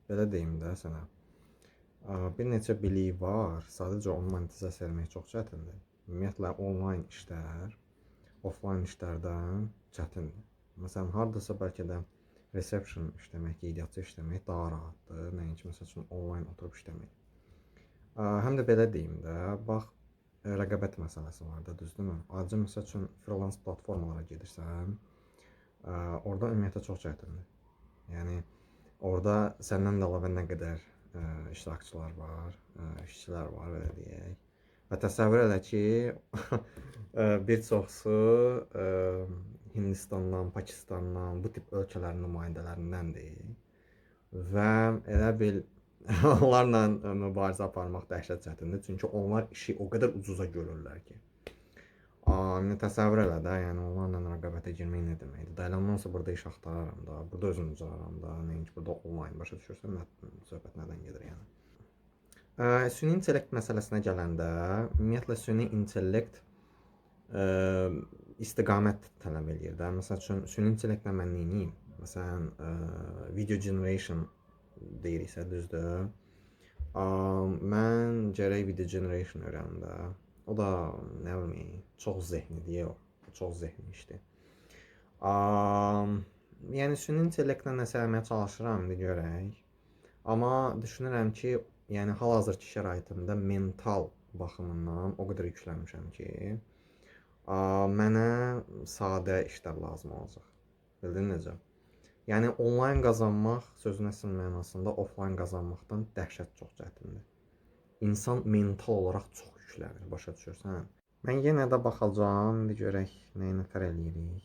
belə deyim də sənə. Bir neçə bilik var. Sadəcə onu monetizasiya etmək çox çətindir. Ümumiyyətlə onlayn işlər offlayn işlərdən çətindir. Məsələn, hardasa bəlkə də reception işləmək, qeydiyyatçı işləmək daha rahatdır. Nəinki məsəl üçün onlayn oturub işləmək. Həm də belə deyim də, bax, rəqabət məsələsi var da, düzdürmü? Acı məsəl üçün freelance platformalara gedirsən, orada ümumiyyətlə çox çətindir. Yəni orada səndən də əlavə nə qədər iştirakçılar var, işçilər var, belə deyək. Və təsəvvür elə ki, bir çoxsu Hindistandan, Pakistandan, bu tip ölkələrin nümayəndələrindəndir. Və elə bil onlarla mübarizə aparmaq dəhşət çətindir. Çünki onlar işi o qədər ucuza görürlər ki. Təsəvvür elə də, yəni onlarla rəqabətə girmək nə deməkdir? Dayanandansa burada iş axtararam da, burada özüm ucararam da, nəinki burada onlayn, başa düşürsən, söhbət nədən gedir yəni. Süni intellekt məsələsinə gələndə, ümumiyyətlə süni intellekt istiqamət tələb eləyir də. Məsəl üçün, süni intellektlə mən neyniyim? Məsələn, video generation deyiriksə, düzdür? Mən gərək video generation öyrənim də. O da nə bilim, çox zehnidir o. Çox zehni işdir. Yəni süni intellektlə nəsə eləməyə çalışıram, indi görək. Amma düşünürəm ki, yəni hal-hazırki şəraitimdə mental baxımından o qədər yüklənmişəm ki, mənə sadə işlər lazım olacaq. Bildin necə? Yəni onlayn qazanmaq sözün əsl mənasında offlayn qazanmaqdan dəhşət çox çətindir. İnsan mental olaraq çox yüklənir, başa düşürsən? Mən yenə də baxacağam, indi görək nə ilə eləyirik.